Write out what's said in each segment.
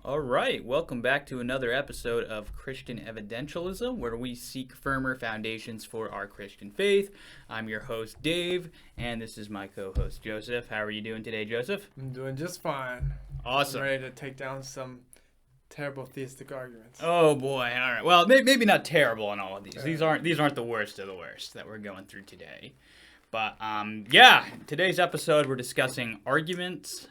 All right, welcome back to another episode of Christian Evidentialism, where we seek firmer foundations for our Christian faith. I'm your host, Dave, and this is my co-host, Joseph. How are you doing today, Joseph? I'm doing just fine. Awesome. I'm ready to take down some terrible theistic arguments. Oh boy! All right. Well, maybe not terrible in all of these. These aren't the worst of the worst that we're going through today. But today's episode we're discussing arguments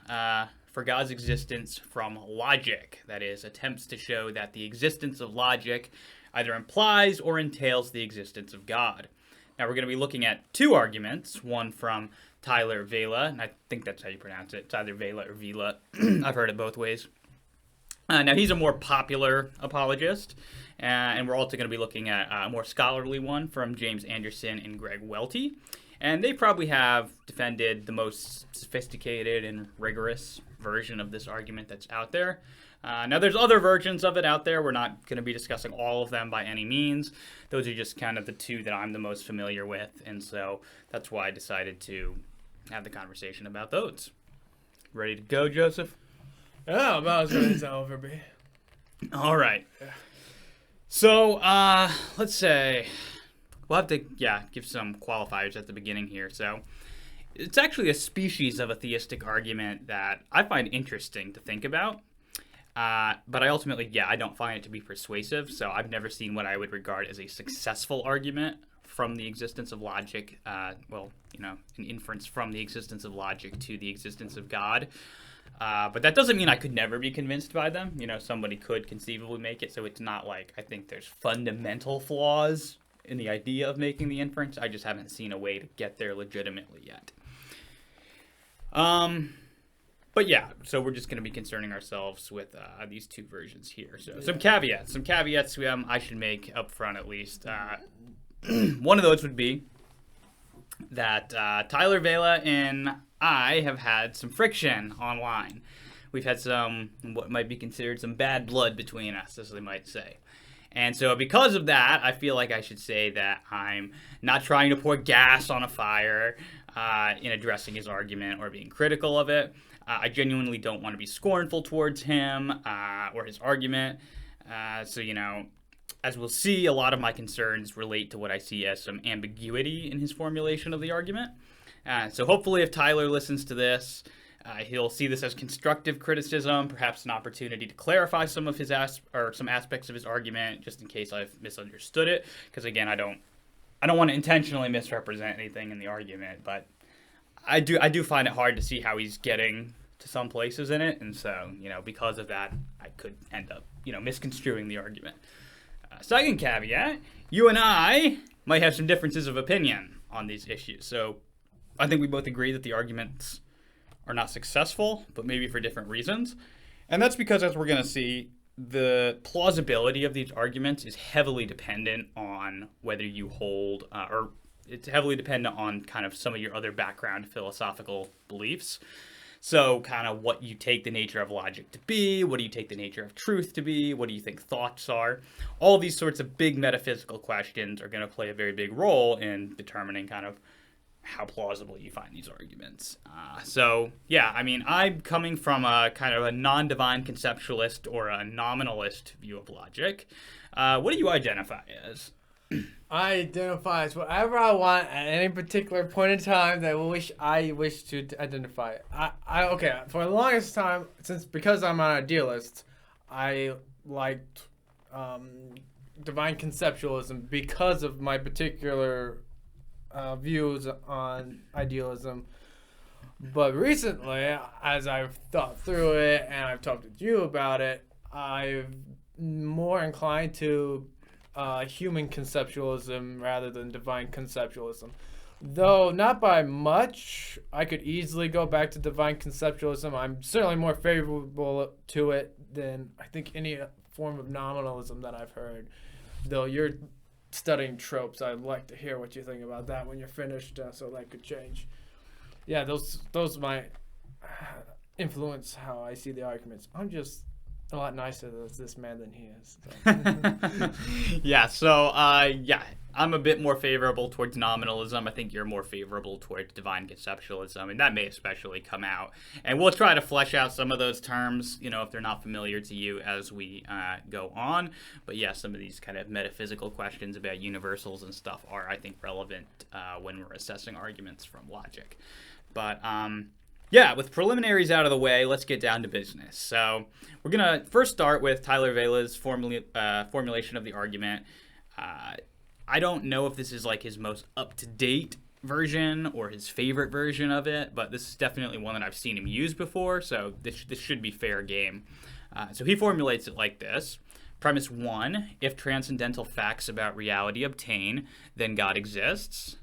for God's existence from logic. That is, attempts to show that the existence of logic either implies or entails the existence of God. Now we're going to be looking at two arguments, one from Tyler Vela, and I think that's how you pronounce it. It's either Vela or Vela. I've heard it both ways. Now he's a more popular apologist, and we're also going to be looking at a more scholarly one from James Anderson and Greg Welty. And they probably have defended the most sophisticated and rigorous version of this argument that's out there. Now, there's other versions of it out there. We're not going to be discussing all of them by any means. Those are just kind of the two that I'm the most familiar with, and so that's why I decided to have the conversation about those. Ready to go, Joseph? Yeah, about as ready as I'll ever be. All right. So, let's say... We'll have to, give some qualifiers at the beginning here. So, it's actually a species of a theistic argument that I find interesting to think about. But I ultimately, I don't find it to be persuasive. So, I've never seen what I would regard as a successful argument from the existence of logic. An inference from the existence of logic to the existence of God. But that doesn't mean I could never be convinced by them. Somebody could conceivably make it. So, it's not like I think there's fundamental flaws in the idea of making the inference. I just haven't seen a way to get there legitimately yet. So we're just going to be concerning ourselves with these two versions here. So some caveats I should make up front at least. One of those would be that Tyler Vela and I have had some friction online. We've had some, what might be considered some bad blood between us, as they might say. And so because of that, I feel like I should say that I'm not trying to pour gas on a fire in addressing his argument or being critical of it. I genuinely don't want to be scornful towards him or his argument. As we'll see, a lot of my concerns relate to what I see as some ambiguity in his formulation of the argument. So hopefully if Tyler listens to this, he'll see this as constructive criticism, perhaps an opportunity to clarify some of his some aspects of his argument, just in case I've misunderstood it. Because again, I don't want to intentionally misrepresent anything in the argument, but I do find it hard to see how he's getting to some places in it, and so because of that, I could end up misconstruing the argument. Second caveat: you and I might have some differences of opinion on these issues. So I think we both agree that the arguments are not successful, but maybe for different reasons. And that's because, as we're going to see, the plausibility of these arguments is heavily dependent on whether you hold, or it's heavily dependent on kind of some of your other background philosophical beliefs. So kind of what you take the nature of logic to be, what do you take the nature of truth to be, what do you think thoughts are? All these sorts of big metaphysical questions are going to play a very big role in determining kind of how plausible you find these arguments. I'm coming from a kind of a non-divine conceptualist or a nominalist view of logic. What do you identify as? I identify as whatever I want at any particular point in time that I wish to identify. For the longest time, because I'm an idealist, I liked divine conceptualism because of my particular views on idealism. But recently, as I've thought through it and I've talked with you about it, I'm more inclined to human conceptualism rather than divine conceptualism. Though not by much, I could easily go back to divine conceptualism. I'm certainly more favorable to it than I think any form of nominalism that I've heard. Though you're studying tropes, I'd like to hear what you think about that when you're finished, so that could change. Yeah, those might influence how I see the arguments. a lot nicer as this man than he is. So. Yeah, I'm a bit more favorable towards nominalism. I think you're more favorable towards divine conceptualism, and that may especially come out. And we'll try to flesh out some of those terms, if they're not familiar to you as we go on. But yeah, some of these kind of metaphysical questions about universals and stuff are, I think, relevant when we're assessing arguments from logic. But yeah, with preliminaries out of the way, let's get down to business. So we're going to first start with Tyler Vela's formulation of the argument. I don't know if this is like his most up-to-date version or his favorite version of it, but this is definitely one that I've seen him use before, so this should be fair game. So he formulates it like this. Premise 1, if transcendental facts about reality obtain, then God exists.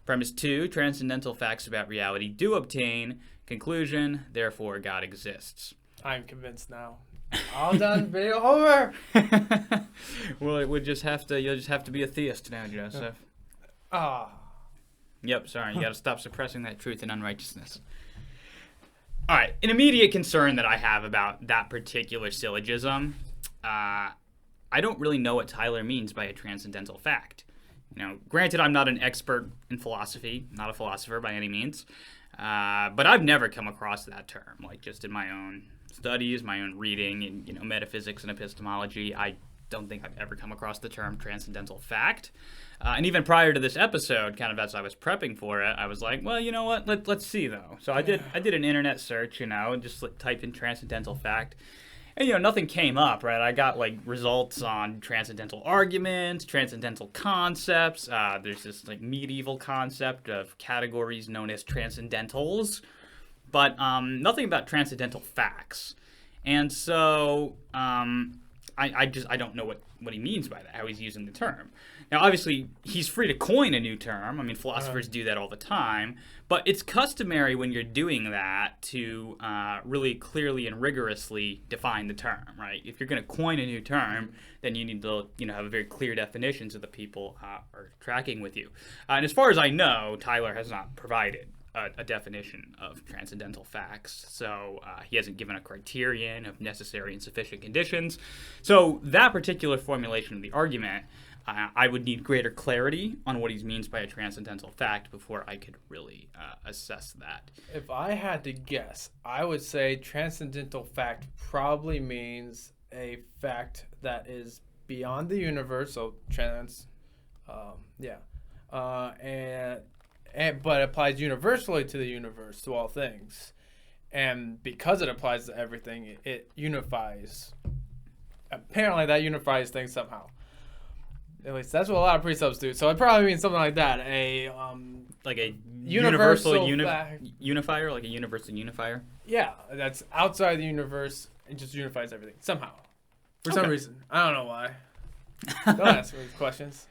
Premise 2, transcendental facts about reality do obtain. Conclusion, therefore God exists. I'm convinced now. All done, video over. Well, you'll just have to be a theist now, Joseph. Yep, sorry, you got to stop suppressing that truth and unrighteousness. All right, an immediate concern that I have about that particular syllogism, I don't really know what Tyler means by a transcendental fact. Granted, I'm not an expert in philosophy, not a philosopher by any means, but I've never come across that term, like just in my own studies, my own reading, in metaphysics and epistemology. I don't think I've ever come across the term transcendental fact. And even prior to this episode, kind of as I was prepping for it, I was like, well, you know what? Let's see though. So I did an internet search, and just typed in transcendental fact. And, nothing came up, right? I got, results on transcendental arguments, transcendental concepts. There's this, medieval concept of categories known as transcendentals. But nothing about transcendental facts. And so I don't know what he means by that, how he's using the term. Now, obviously, he's free to coin a new term. I mean, philosophers do that all the time. But it's customary when you're doing that to really clearly and rigorously define the term, right? If you're going to coin a new term, then you need to have a very clear definition so that people are tracking with you. And as far as I know, Tyler has not provided a definition of transcendental facts. So he hasn't given a criterion of necessary and sufficient conditions. So that particular formulation of the argument, I would need greater clarity on what he means by a transcendental fact before I could really assess that. If I had to guess, I would say transcendental fact probably means a fact that is beyond the universe, so but applies universally to the universe, to all things. And because it applies to everything, it unifies. Apparently that unifies things somehow. At least that's what a lot of precepts do. So it probably means something like that. Like a universal unifier, like a universal unifier? Yeah, that's outside the universe. It just unifies everything somehow. For some reason. I don't know why. Don't ask me questions.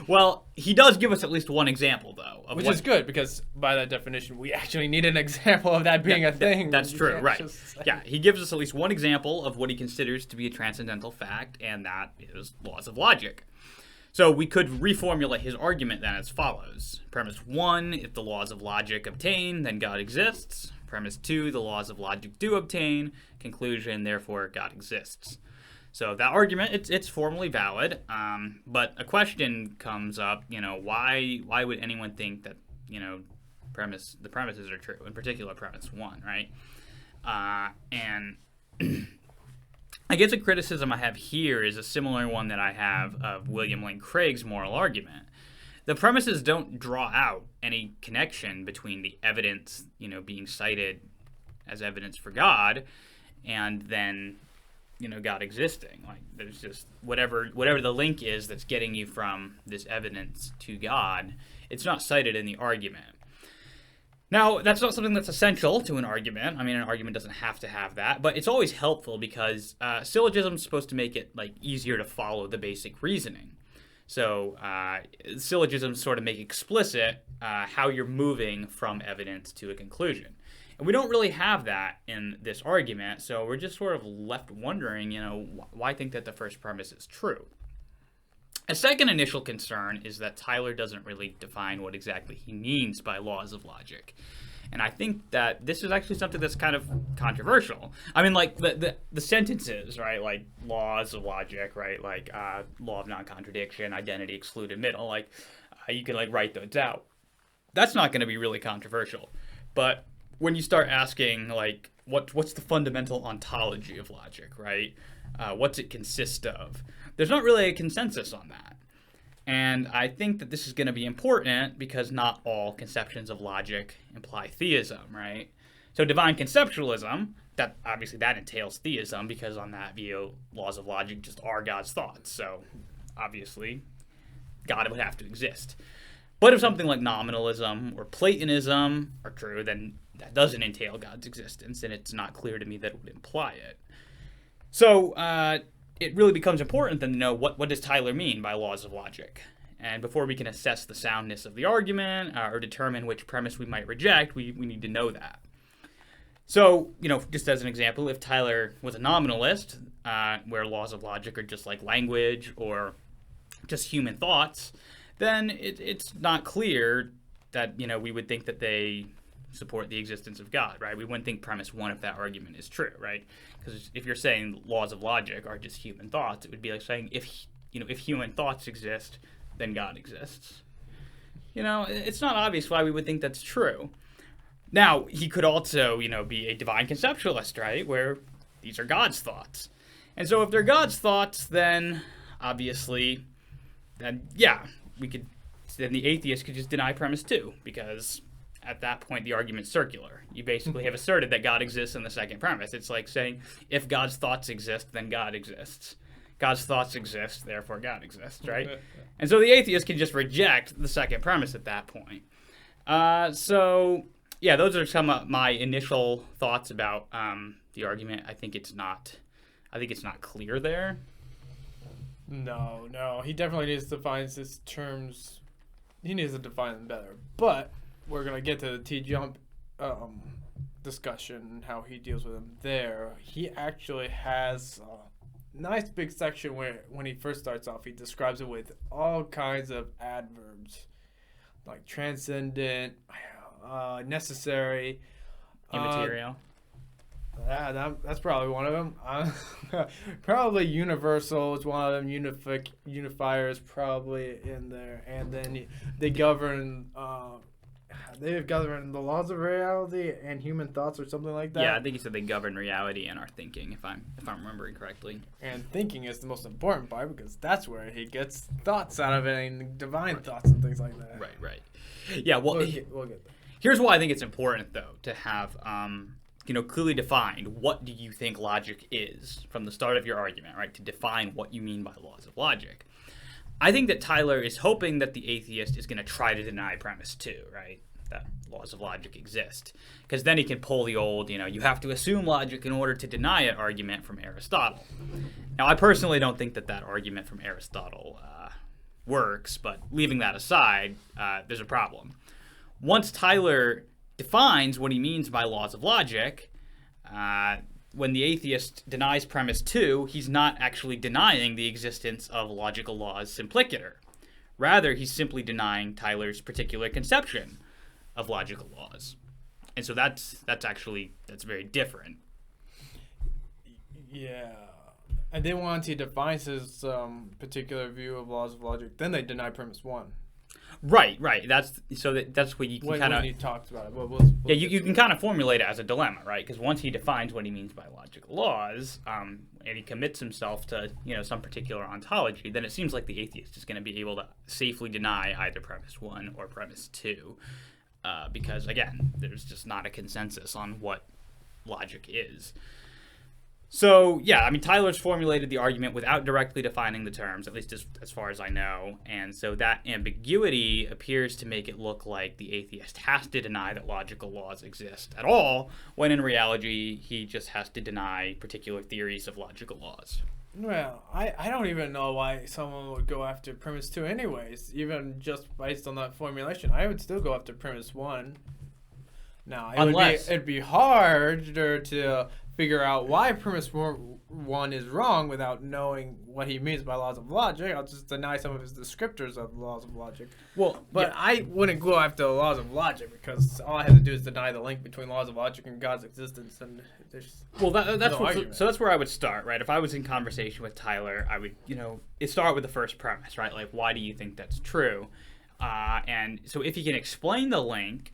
Well, he does give us at least one example, though. Which is good, because by that definition, we actually need an example of that being a thing. That's true, right. Yeah, he gives us at least one example of what he considers to be a transcendental fact, and that is laws of logic. So we could reformulate his argument then as follows. Premise 1, if the laws of logic obtain, then God exists. Premise 2, the laws of logic do obtain. Conclusion, therefore, God exists. So that argument, it's formally valid, but a question comes up, why would anyone think that, the premises are true, in particular premise 1, right? And I guess a criticism I have here is a similar one that I have of William Lane Craig's moral argument. The premises don't draw out any connection between the evidence, being cited as evidence for God, and then God existing. Like, there's just whatever the link is that's getting you from this evidence to God, it's not cited in the argument. Now, that's not something that's essential to an argument. I mean, an argument doesn't have to have that, but it's always helpful because syllogism is supposed to make it easier to follow the basic reasoning. So syllogisms sort of make explicit how you're moving from evidence to a conclusion. And we don't really have that in this argument, so we're just sort of left wondering, why think that the first premise is true? A second initial concern is that Tyler doesn't really define what exactly he means by laws of logic. And I think that this is actually something that's kind of controversial. I mean, like the sentences, right? Like laws of logic, right? Like law of non-contradiction, identity excluded middle. Like you can like write those out. That's not going to be really controversial. But when you start asking like what's the fundamental ontology of logic, right? What's it consist of? There's not really a consensus on that. And I think that this is going to be important because not all conceptions of logic imply theism, right? So divine conceptualism, that obviously that entails theism because on that view, laws of logic just are God's thoughts. So obviously, God would have to exist. But if something like nominalism or Platonism are true, then that doesn't entail God's existence, and it's not clear to me that it would imply it. So it really becomes important then to know what does Tyler mean by laws of logic. And before we can assess the soundness of the argument or determine which premise we might reject, we need to know that. So, just as an example, if Tyler was a nominalist, where laws of logic are just like language or just human thoughts, then it's not clear that, we would think that they support the existence of God, right? We wouldn't think premise one of that argument is true, right? Because if you're saying laws of logic are just human thoughts, it would be like saying if human thoughts exist, then God exists. It's not obvious why we would think that's true. Now, he could also, be a divine conceptualist, right? Where these are God's thoughts. And so if they're God's thoughts, then obviously, then the atheist could just deny premise two, because at that point the argument's circular. You basically have asserted that God exists in the second premise. It's like saying if God's thoughts exist, then God exists. God's thoughts exist, therefore God exists, right? And so the atheist can just reject the second premise at that point. Those are some of my initial thoughts about the argument. I think it's not clear there. No, he definitely needs to define his terms. He needs to define them better. But we're gonna get to the T-jump discussion and how he deals with them there. He actually has a nice big section where when he first starts off, he describes it with all kinds of adverbs, like transcendent, necessary, Immaterial. That's probably one of them. Probably universal is one of them. Unifiers probably in there, and then they govern. They govern the laws of reality and human thoughts, or something like that. Yeah, I think he said they govern reality and our thinking, if I'm remembering correctly. And thinking is the most important part because that's where he gets thoughts out of it, and divine thoughts and things like that. Right. Yeah. Well, we'll get there. Here's why I think it's important, though, to have clearly defined what do you think logic is from the start of your argument, right? To define what you mean by laws of logic. I think that Tyler is hoping that the atheist is going to try to deny premise two, right? That laws of logic exist. Because then he can pull the old, you have to assume logic in order to deny it argument from Aristotle. Now, I personally don't think that argument from Aristotle works, but leaving that aside, there's a problem. Once Tyler defines what he means by laws of logic, when the atheist denies premise two, he's not actually denying the existence of logical laws simplicator. Rather, he's simply denying Tyler's particular conception of logical laws. And so that's very different. Yeah. And then once he defines his particular view of laws of logic, then they deny premise one. Right. That's what you can kind of. When he talks about Yeah, it, you can kind of formulate it as a dilemma, right? Because once he defines what he means by logical laws, and he commits himself to some particular ontology, then it seems like the atheist is going to be able to safely deny either premise one or premise two, because again, there's just not a consensus on what logic is. So, yeah, Tyler's formulated the argument without directly defining the terms, at least as far as I know. And so that ambiguity appears to make it look like the atheist has to deny that logical laws exist at all, when in reality, he just has to deny particular theories of logical laws. Well, I don't even know why someone would go after premise two anyways, even just based on that formulation. I would still go after premise one. Now, Unless it'd be harder to figure out why premise one is wrong without knowing what he means by laws of logic. I'll just deny some of his descriptors of laws of logic. well, But yeah, I wouldn't go after the laws of logic because all I have to do is deny the link between laws of logic and God's existence, and there's that's no argument. so that's where I would start, right? If I was in conversation with Tyler, I would start with the first premise, right? Like, why do you think that's true? And so if he can explain the link,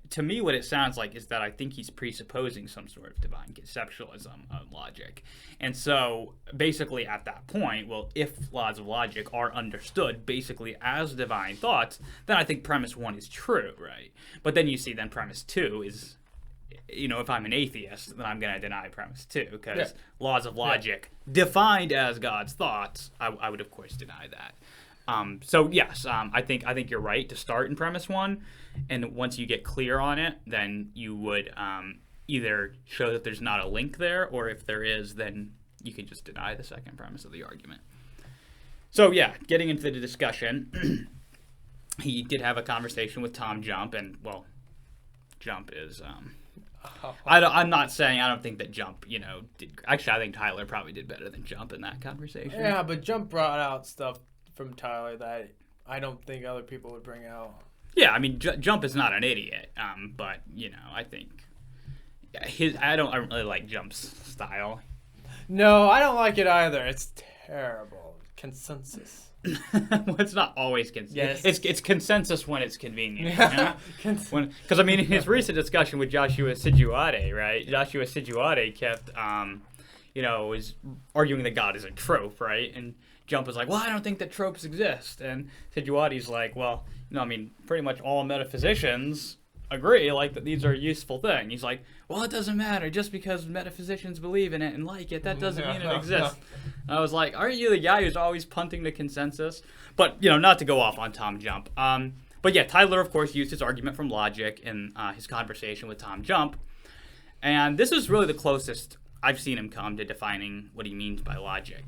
to me, what it sounds like is that I think he's presupposing some sort of divine conceptualism of logic. And so basically at that point, well, if laws of logic are understood basically as divine thoughts, then I think premise 1 is true, right? But then you see then premise 2 is, if I'm an atheist, then I'm going to deny premise 2 because laws of logic defined as God's thoughts, I would of course deny that. So yes, I think you're right to start in premise 1, and once you get clear on it, then you would either show that there's not a link there, or if there is, then you can just deny the second premise of the argument. So yeah, getting into the discussion, he did have a conversation with Tom Jump, and well, Jump is I'm not saying I don't think that Jump did. Actually, I think Tyler probably did better than Jump in that conversation. Yeah, but Jump brought out stuff from Tyler that I don't think other people would bring out. Yeah, I mean, Jump is not an idiot, but I think I don't really like Jump's style. No, I don't like it either. It's terrible. Consensus. Well, it's not always consensus. Yes. It's consensus when it's convenient. Yeah. Because I mean, in his recent discussion with Joshua Sijuade, right? Joshua Sijuade kept, was arguing that God is a trope, right? And Jump was like, well, I don't think that tropes exist. And Sijuade's like, well, pretty much all metaphysicians agree, like, that these are a useful thing. He's like, well, it doesn't matter. Just because metaphysicians believe in it and like it, that doesn't mean it exists. And I was like, aren't you the guy who's always punting to consensus? But, not to go off on Tom Jump. But yeah, Tyler, of course, used his argument from logic in his conversation with Tom Jump. And this is really the closest I've seen him come to defining what he means by logic.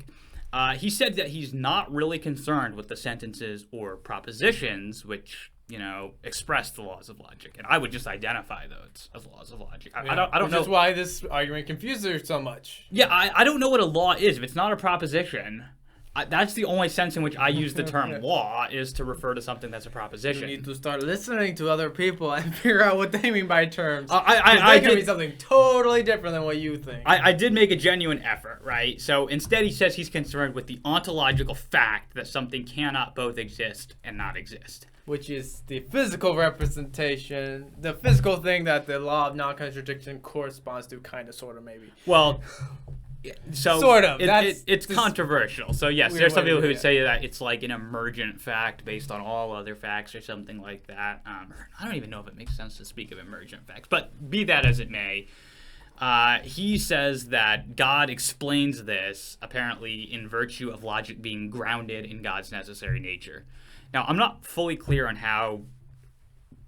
He said that he's not really concerned with the sentences or propositions which, express the laws of logic. And I would just identify those as laws of logic. I don't know. That's why this argument confuses you so much. Yeah, I don't know what a law is. If it's not a proposition, that's the only sense in which I use the term law, is to refer to something that's a proposition. You need to start listening to other people and figure out what they mean by terms. I can mean something totally different than what you think. I did make a genuine effort, right? So instead he says he's concerned with the ontological fact that something cannot both exist and not exist. Which is the physical representation, the physical thing that the law of non-contradiction corresponds to, kind of, sort of, maybe. Well, so sort of. It's controversial. So yes, there's some people who would say that it's like an emergent fact based on all other facts or something like that. I don't even know if it makes sense to speak of emergent facts, but be that as it may, he says that God explains this apparently in virtue of logic being grounded in God's necessary nature. Now, I'm not fully clear on how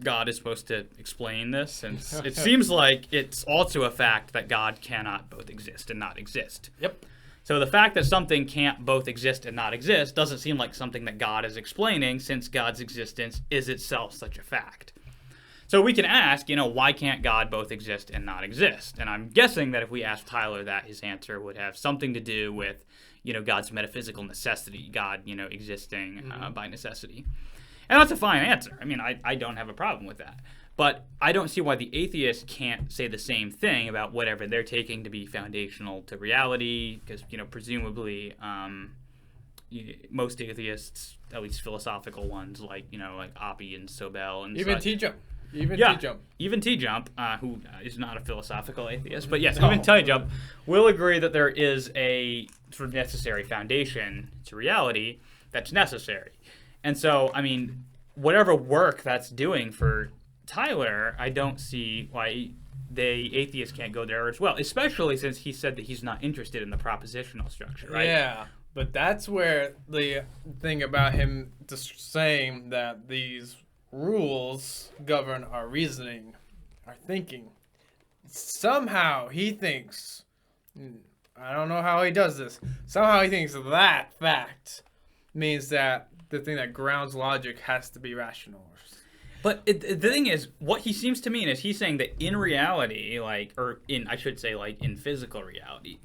God is supposed to explain this, since it seems like it's also a fact that God cannot both exist and not exist. Yep. So the fact that something can't both exist and not exist doesn't seem like something that God is explaining, since God's existence is itself such a fact. So we can ask, why can't God both exist and not exist? And I'm guessing that if we asked Tyler that, his answer would have something to do with, God's metaphysical necessity, God, existing by necessity. And that's a fine answer. I mean, I don't have a problem with that. But I don't see why the atheist can't say the same thing about whatever they're taking to be foundational to reality, because, presumably most atheists, at least philosophical ones, like Oppie and Sobel and even such. T-Jump. Even T-Jump, who is not a philosophical atheist, but yes, even T-Jump will agree that there is a sort of necessary foundation to reality that's necessary. And so, I mean, whatever work that's doing for Tyler, I don't see why the atheist can't go there as well, especially since he said that he's not interested in the propositional structure, right? Yeah, but that's where the thing about him just saying that these rules govern our reasoning, our thinking. Somehow he thinks, I don't know how he does this, somehow he thinks that fact means that the thing that grounds logic has to be rational. But the thing is, what he seems to mean is he's saying that in reality, like, or in, I should say, like, in physical reality,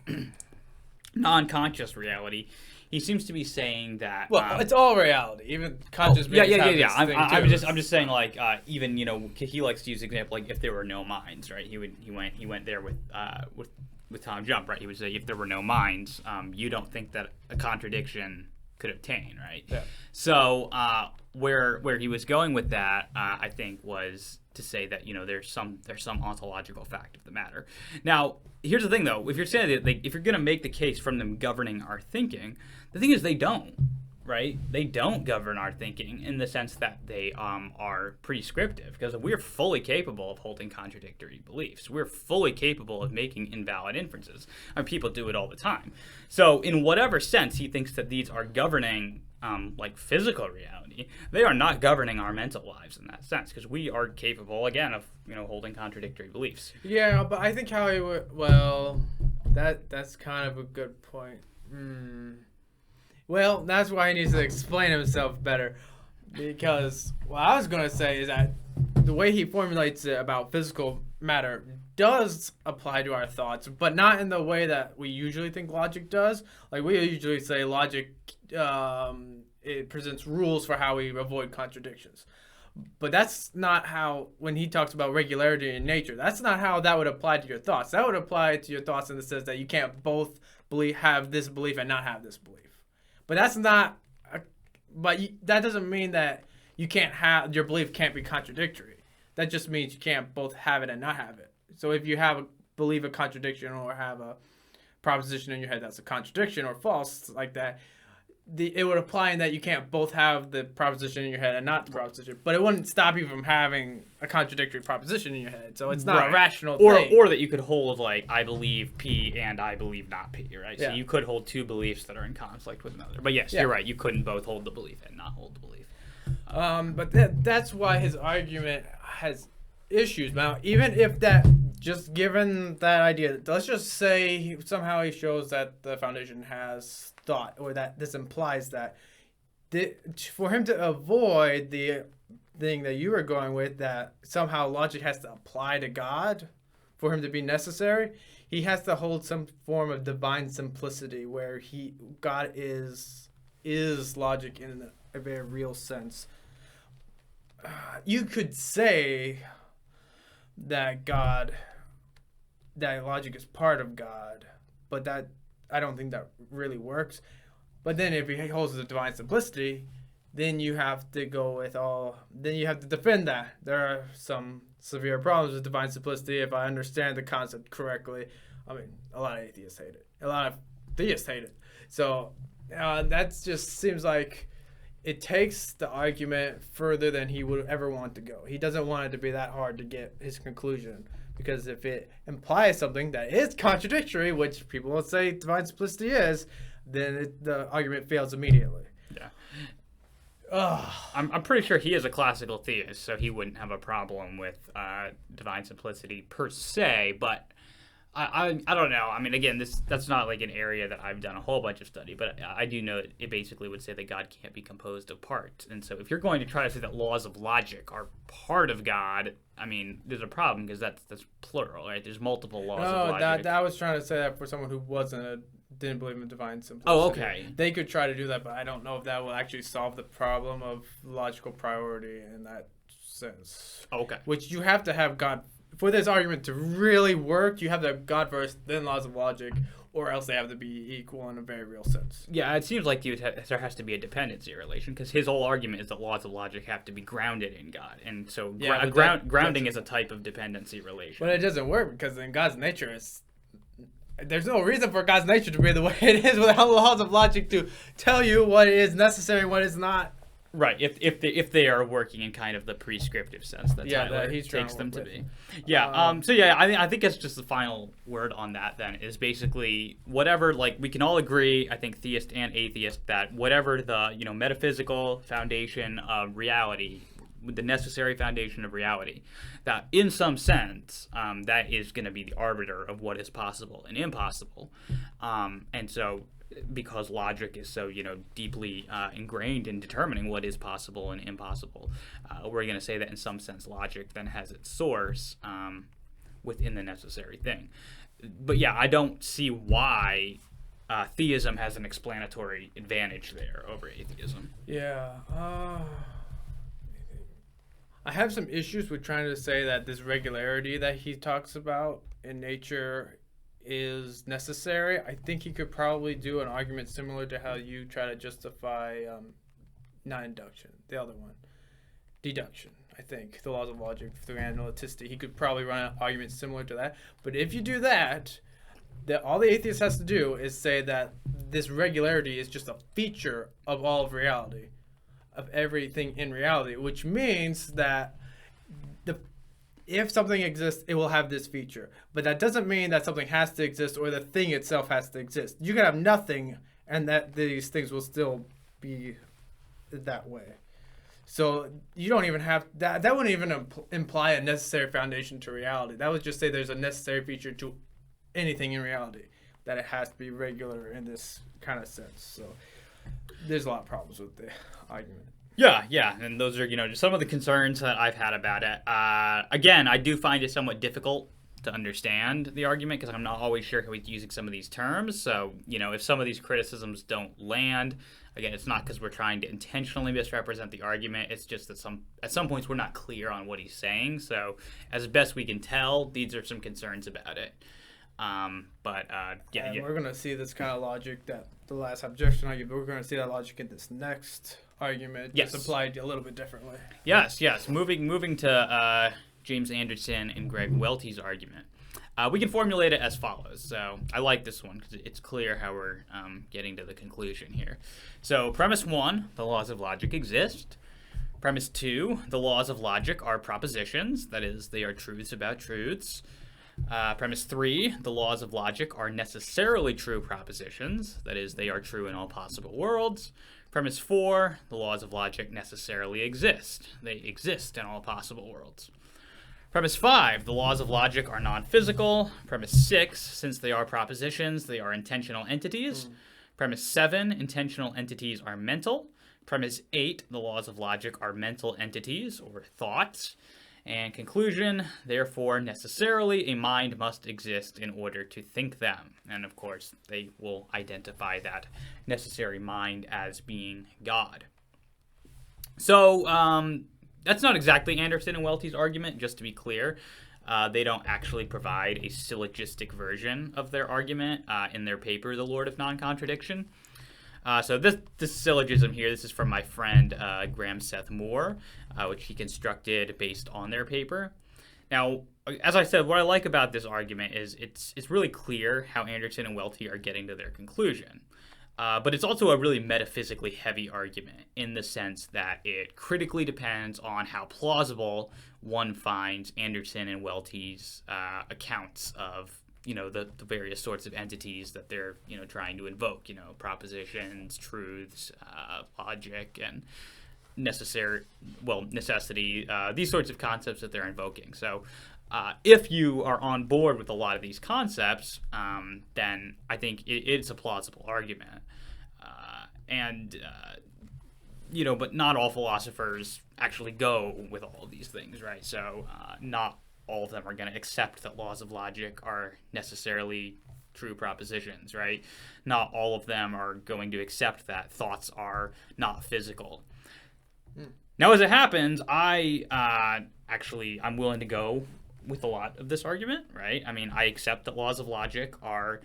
non-conscious reality, he seems to be saying that. Well, it's all reality, even conscious. Yeah. I'm just saying, like, even he likes to use the example, like, if there were no minds, right? He went there with Tom Jump, right? He would say, if there were no minds, you don't think that a contradiction could obtain, right? Yeah. So where he was going with that, I think, was to say that there's some ontological fact of the matter. Now, here's the thing, though: if you're saying that, if you're going to make the case from them governing our thinking, the thing is they don't, right? They don't govern our thinking in the sense that they are prescriptive, because we're fully capable of holding contradictory beliefs. We're fully capable of making invalid inferences. I mean, people do it all the time. So in whatever sense he thinks that these are governing like physical reality, they are not governing our mental lives in that sense, because we are capable, again, of holding contradictory beliefs. Yeah, but I think how he would. Well, that's kind of a good point. Well, that's why he needs to explain himself better, because what I was gonna say is that the way he formulates it about physical matter does apply to our thoughts, but not in the way that we usually think logic does. Like, we usually say logic, it presents rules for how we avoid contradictions. But that's not how, when he talks about regularity in nature, that's not how that would apply to your thoughts. That would apply to your thoughts in the sense that you can't both have this belief and not have this belief. But that's not, that doesn't mean that you can't have, your belief can't be contradictory. That just means you can't both have it and not have it. So if you believe a contradiction or have a proposition in your head that's a contradiction or false like that, it would apply in that you can't both have the proposition in your head and not the proposition. But it wouldn't stop you from having a contradictory proposition in your head. So it's not a rational thing. Or that you could hold, like, I believe P and I believe not P, right? Yeah. So you could hold two beliefs that are in conflict with another. But yes, you're right. You couldn't both hold the belief and not hold the belief. But that's why his argument has issues. Now, even if that, just given that idea, let's just say somehow he shows that the foundation has thought, or that this implies that for him to avoid the thing that you were going with, that somehow logic has to apply to God for him to be necessary, he has to hold some form of divine simplicity where God is logic in a very real sense. You could say that logic is part of God, but that, I don't think that really works. But then if he holds the divine simplicity, then you have to then you have to defend that. There are some severe problems with divine simplicity if I understand the concept correctly. I mean, a lot of atheists hate it. A lot of theists hate it. So that just seems like it takes the argument further than he would ever want to go. He doesn't want it to be that hard to get his conclusion, because if it implies something that is contradictory, which people will say divine simplicity is, then the argument fails immediately. Yeah. I'm pretty sure he is a classical theist, so he wouldn't have a problem with divine simplicity per se, but I don't know. I mean, again, that's not like an area that I've done a whole bunch of study, but I do know that it basically would say that God can't be composed of parts. And so if you're going to try to say that laws of logic are part of God, I mean, there's a problem, because that's plural, right? There's multiple laws of logic. I was trying to say that for someone who didn't believe in divine simplicity. Oh, okay. They could try to do that, but I don't know if that will actually solve the problem of logical priority in that sense. Okay. Which you have to have God. For this argument to really work, you have to have God first, then laws of logic, or else they have to be equal in a very real sense. Yeah, it seems like there has to be a dependency relation, because his whole argument is that laws of logic have to be grounded in God. And so grounding is a type of dependency relation. But it doesn't work, because in God's nature, there's no reason for God's nature to be the way it is without laws of logic to tell you what is necessary and what is not. Right, if they are working in kind of the prescriptive sense that Tyler takes them to be. Yeah, I think that's just the final word on that then, is basically whatever, like, we can all agree, I think theist and atheist, that whatever the, metaphysical foundation of reality, the necessary foundation of reality, that in some sense, that is going to be the arbiter of what is possible and impossible. And so because logic is so, deeply ingrained in determining what is possible and impossible. We're going to say that in some sense logic then has its source within the necessary thing. But yeah, I don't see why theism has an explanatory advantage there over atheism. Yeah. I have some issues with trying to say that this regularity that he talks about in nature is necessary. I think he could probably do an argument similar to how you try to justify not induction, the other one, deduction. I think the laws of logic through analyticity. He could probably run an argument similar to that. But if you do that, all the atheist has to do is say that this regularity is just a feature of all of reality, of everything in reality, which means that if something exists, it will have this feature. But that doesn't mean that something has to exist or the thing itself has to exist. You can have nothing and that these things will still be that way. So you don't even have that. That wouldn't even imply a necessary foundation to reality. That would just say there's a necessary feature to anything in reality, that it has to be regular in this kind of sense. So there's a lot of problems with the argument. Yeah, and those are, just some of the concerns that I've had about it. Again, I do find it somewhat difficult to understand the argument because I'm not always sure how he's using some of these terms. So, if some of these criticisms don't land, again, it's not because we're trying to intentionally misrepresent the argument. It's just that at some points we're not clear on what he's saying. So, as best we can tell, these are some concerns about it. We're going to see this kind of logic that the last objection argument, but we're going to see that logic in this next argument. Yes. Just applied a little bit differently. Yes. Moving to James Anderson and Greg Welty's argument. We can formulate it as follows. So I like this one because it's clear how we're getting to the conclusion here. So premise 1, the laws of logic exist. Premise 2, the laws of logic are propositions. That is, they are truths about truths. Premise 3, the laws of logic are necessarily true propositions. That is, they are true in all possible worlds. Premise 4, the laws of logic necessarily exist. They exist in all possible worlds. Premise 5, the laws of logic are non-physical. Premise 6, since they are propositions, they are intentional entities. Premise 7, intentional entities are mental. Premise 8, the laws of logic are mental entities or thoughts. And conclusion, therefore, necessarily a mind must exist in order to think them. And of course, they will identify that necessary mind as being God. So, that's not exactly Anderson and Welty's argument, just to be clear. They don't actually provide a syllogistic version of their argument in their paper, The Lord of Non-Contradiction. So this syllogism here, this is from my friend Graham Seth Moore, which he constructed based on their paper. Now, as I said, what I like about this argument is it's really clear how Anderson and Welty are getting to their conclusion. But it's also a really metaphysically heavy argument in the sense that it critically depends on how plausible one finds Anderson and Welty's accounts of the various sorts of entities that they're trying to invoke, propositions, truths, logic, and necessity, these sorts of concepts that they're invoking. So if you are on board with a lot of these concepts, then I think it's a plausible argument. But not all philosophers actually go with all of these things, right? So not all of them are going to accept that laws of logic are necessarily true propositions, right? Not all of them are going to accept that thoughts are not physical. Now, as it happens, I'm willing to go with a lot of this argument, right? I mean, I accept that laws of logic are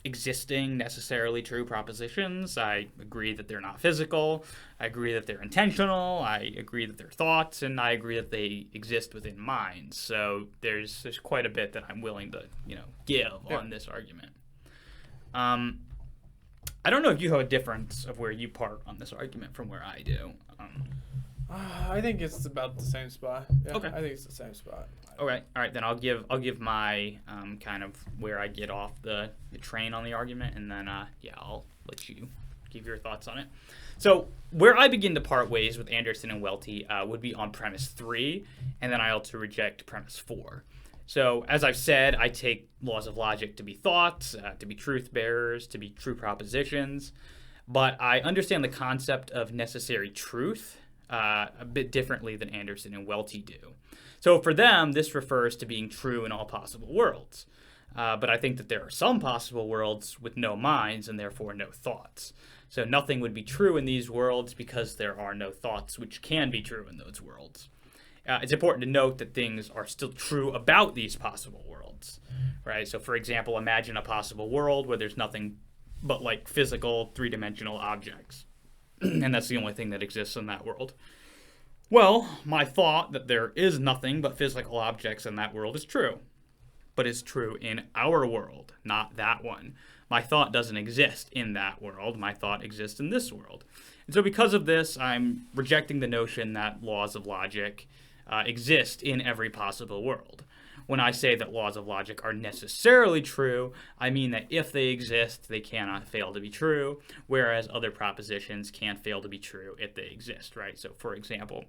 existing, necessarily true propositions. I agree that they're not physical. I agree that they're intentional. I agree that they're thoughts, and I agree that they exist within minds. So there's quite a bit that I'm willing to give on this argument. I don't know if you have a difference of where you part on this argument from where I do. I think it's about the same spot. Yeah, okay. I think it's the same spot. Okay. All right. Then I'll give my kind of where I get off the train on the argument, and then I'll let you give your thoughts on it. So where I begin to part ways with Anderson and Welty would be on premise 3, and then I also reject premise 4. So, as I've said, I take laws of logic to be thoughts, to be truth bearers, to be true propositions. But I understand the concept of necessary truth a bit differently than Anderson and Welty do. So, for them, this refers to being true in all possible worlds. But I think that there are some possible worlds with no minds and therefore no thoughts. So, nothing would be true in these worlds because there are no thoughts which can be true in those worlds. It's important to note that things are still true about these possible worlds, right? So, for example, imagine a possible world where there's nothing but like physical three-dimensional objects, and that's the only thing that exists in that world. Well, my thought that there is nothing but physical objects in that world is true, but it's true in our world, not that one. My thought doesn't exist in that world. My thought exists in this world. And so because of this, I'm rejecting the notion that laws of logic exist in every possible world. When I say that laws of logic are necessarily true, I mean that if they exist, they cannot fail to be true, whereas other propositions can't fail to be true if they exist, right? So, for example,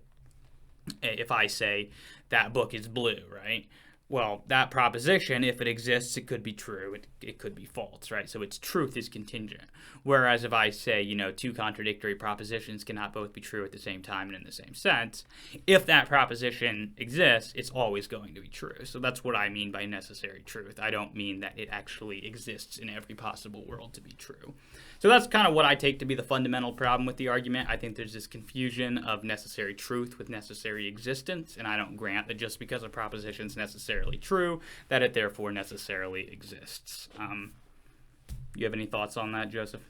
if I say that book is blue, right? Well, that proposition, if it exists, it could be true, it could be false, right? So its truth is contingent. Whereas if I say, two contradictory propositions cannot both be true at the same time and in the same sense, if that proposition exists, it's always going to be true. So that's what I mean by necessary truth. I don't mean that it actually exists in every possible world to be true. So that's kind of what I take to be the fundamental problem with the argument. I think there's this confusion of necessary truth with necessary existence, and I don't grant that just because a proposition is necessarily true, that it therefore necessarily exists. You have any thoughts on that, Joseph?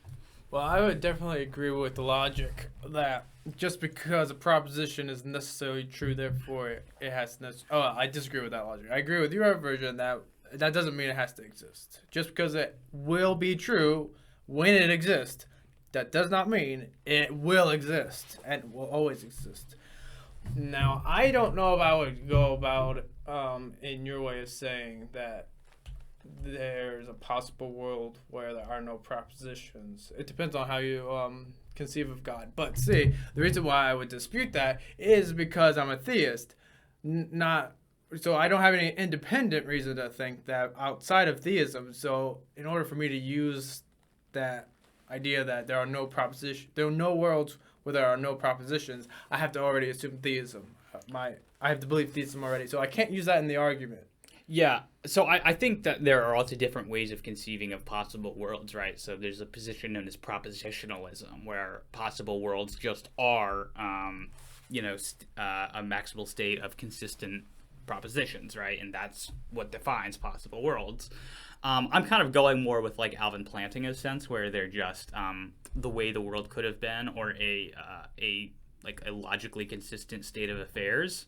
Well, I would definitely agree with the logic that just because a proposition is necessarily true, therefore it has to. I disagree with that logic. I agree with your version that doesn't mean it has to exist. Just because it will be true when it exists, that does not mean it will exist and will always exist. Now, I don't know if I would go about in your way of saying that there's a possible world where there are no propositions. It depends on how you conceive of God. But see, the reason why I would dispute that is because I'm a theist, so I don't have any independent reason to think that outside of theism. So in order for me to use that idea that there are no worlds where there are no propositions, I have to already assume theism. I have to believe theism already, so I can't use that in the argument. Yeah, so I think that there are also different ways of conceiving of possible worlds, right? So there's a position known as propositionalism, where possible worlds just are, a maximal state of consistent propositions, right? And that's what defines possible worlds. I'm kind of going more with like Alvin Planting in a sense, where they're just the way the world could have been, or a logically consistent state of affairs.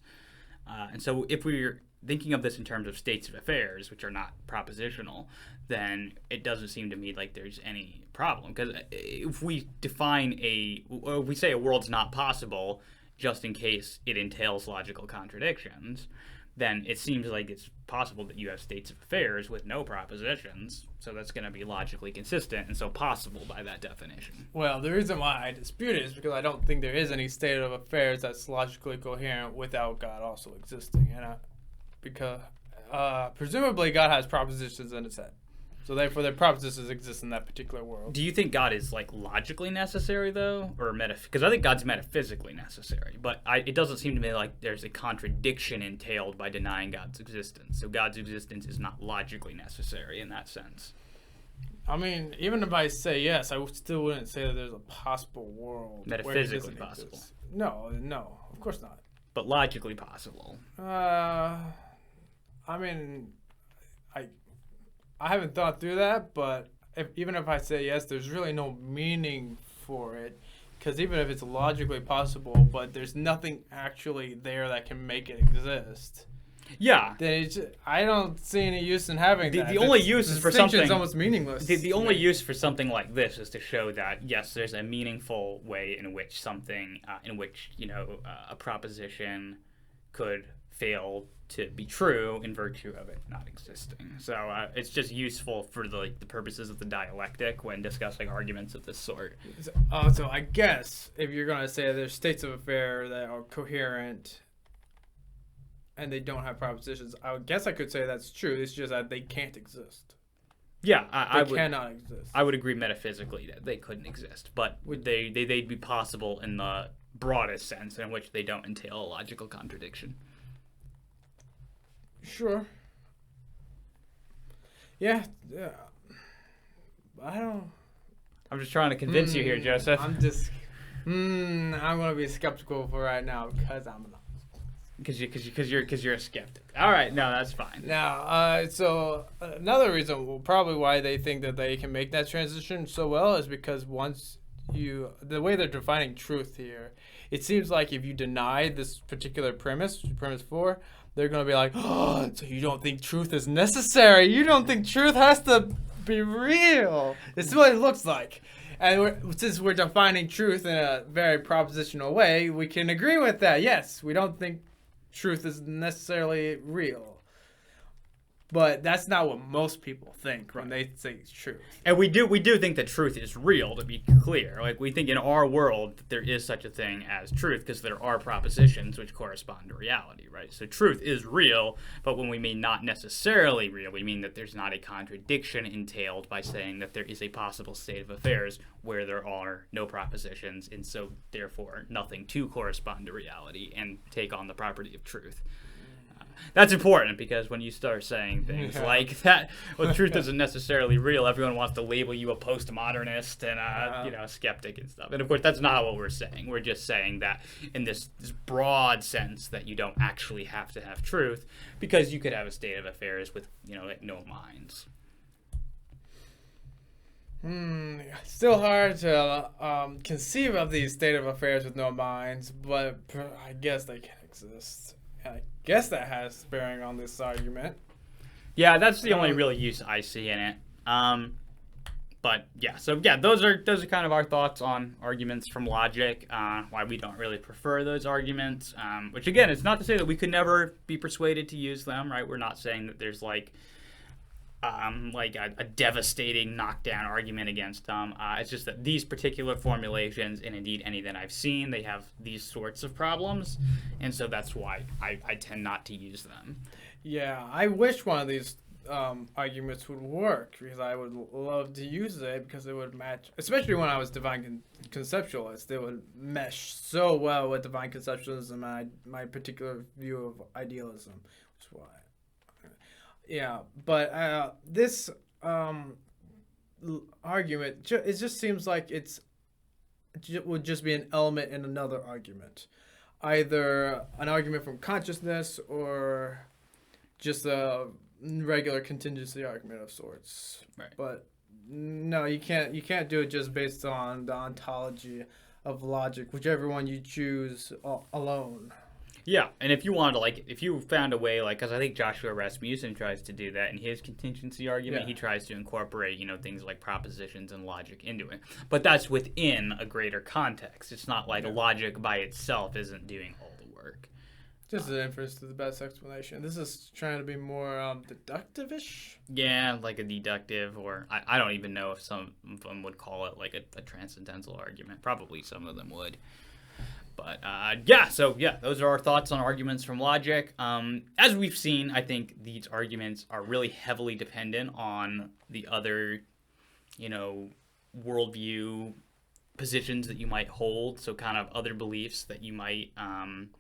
And so if we're thinking of this in terms of states of affairs, which are not propositional, then it doesn't seem to me like there's any problem. Because if we if we say a world's not possible, just in case it entails logical contradictions, then it seems like it's possible that you have states of affairs with no propositions, so that's going to be logically consistent, and so possible by that definition. Well, the reason why I dispute it is because I don't think there is any state of affairs that's logically coherent without God also existing, because presumably God has propositions in his head, so therefore their propositions exist in that particular world. Do you think God is like logically necessary though, or because I think God's metaphysically necessary, but it doesn't seem to me like there's a contradiction entailed by denying God's existence. So God's existence is not logically necessary in that sense. I mean, even if I say yes, I still wouldn't say that there's a possible world metaphysically possible. Exist. No, of course not. But logically possible. I mean, I haven't thought through that, but even if I say yes, there's really no meaning for it, because even if it's logically possible, but there's nothing actually there that can make it exist. Yeah. Then I don't see any use in having that. The only use is for something. It's almost meaningless. The only use for something like this is to show that yes, there's a meaningful way in which something, a proposition could fail to be true in virtue of it not existing. So it's just useful for the purposes of the dialectic when discussing arguments of this sort. So I guess if you're going to say there's states of affair that are coherent and they don't have propositions, I guess I could say that's true. It's just that they can't exist. Yeah, They cannot exist. I would agree metaphysically that they couldn't exist, but they'd be possible in the broadest sense in which they don't entail a logical contradiction. Sure. Yeah. I don't. I'm just trying to convince you here, Joseph. I'm just. I'm gonna be skeptical for right now because I'm not. Because you're a skeptic. All right, no, that's fine. Now, so another reason, probably why they think that they can make that transition so well, is because the way they're defining truth here, it seems like if you deny this particular premise 4, they're going to be like, oh, so you don't think truth is necessary? You don't think truth has to be real? This is what it looks like. And since we're defining truth in a very propositional way, we can agree with that. Yes, we don't think truth is necessarily real. But that's not what most people think when they say truth. And we do think that truth is real, to be clear. Like, we think in our world that there is such a thing as truth because there are propositions which correspond to reality, right? So truth is real, but when we mean not necessarily real, we mean that there's not a contradiction entailed by saying that there is a possible state of affairs where there are no propositions, and so therefore nothing to correspond to reality and take on the property of truth. That's important because when you start saying things like that, well, truth isn't necessarily real. Everyone wants to label you a postmodernist and a skeptic and stuff. And of course, that's not what we're saying. We're just saying that in this broad sense that you don't actually have to have truth because you could have a state of affairs with like no minds. Still hard to conceive of these state of affairs with no minds, but I guess they can exist. I guess that has bearing on this argument. Yeah, that's the only real use I see in it. But yeah, so yeah, those are kind of our thoughts on arguments from logic. Why we don't really prefer those arguments. Which again, it's not to say that we could never be persuaded to use them, right? We're not saying that there's like a devastating knockdown argument against them. It's just that these particular formulations, and indeed any that I've seen, they have these sorts of problems, and so that's why I tend not to use them. Yeah, I wish one of these arguments would work because I would love to use it because it would match, especially when I was divine conceptualist. It would mesh so well with divine conceptualism and my particular view of idealism, which is why. Yeah, but this argument, it just seems like it would just be an element in another argument. Either an argument from consciousness or just a regular contingency argument of sorts. Right. But no, you can't do it just based on the ontology of logic, whichever one you choose alone. Yeah, and if you wanted to, if you found a way, because I think Joshua Rasmussen tries to do that in his contingency argument, he tries to incorporate, things like propositions and logic into it. But that's within a greater context. It's not like logic by itself isn't doing all the work. Just an inference to the best explanation. This is trying to be more deductive-ish? Yeah, like a deductive, or I don't even know if some of them would call it like a transcendental argument. Probably some of them would. But those are our thoughts on arguments from logic. As we've seen, I think these arguments are really heavily dependent on the other, worldview positions that you might hold. So kind of other beliefs that you might...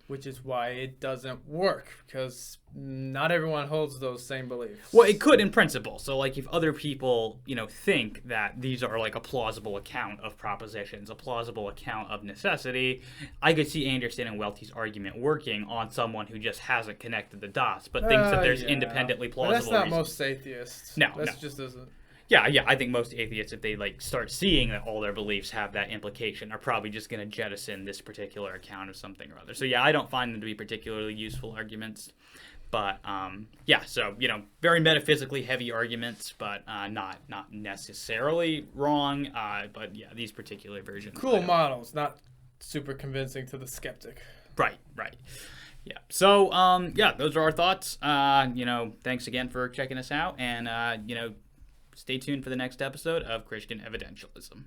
Which is why it doesn't work, because not everyone holds those same beliefs. Well, it could in principle. So if other people, think that these are like a plausible account of propositions, a plausible account of necessity, I could see Anderson and Welty's argument working on someone who just hasn't connected the dots, but thinks that there's independently plausible reasons. That's not reasons. Most atheists. No, just doesn't... Yeah, I think most atheists, if they start seeing that all their beliefs have that implication, are probably just going to jettison this particular account of something or other. So I don't find them to be particularly useful arguments. But very metaphysically heavy arguments, but not necessarily wrong. But these particular versions. Cool models, not super convincing to the skeptic. Right. Yeah. So those are our thoughts. Thanks again for checking us out, and stay tuned for the next episode of Christian Evidentialism.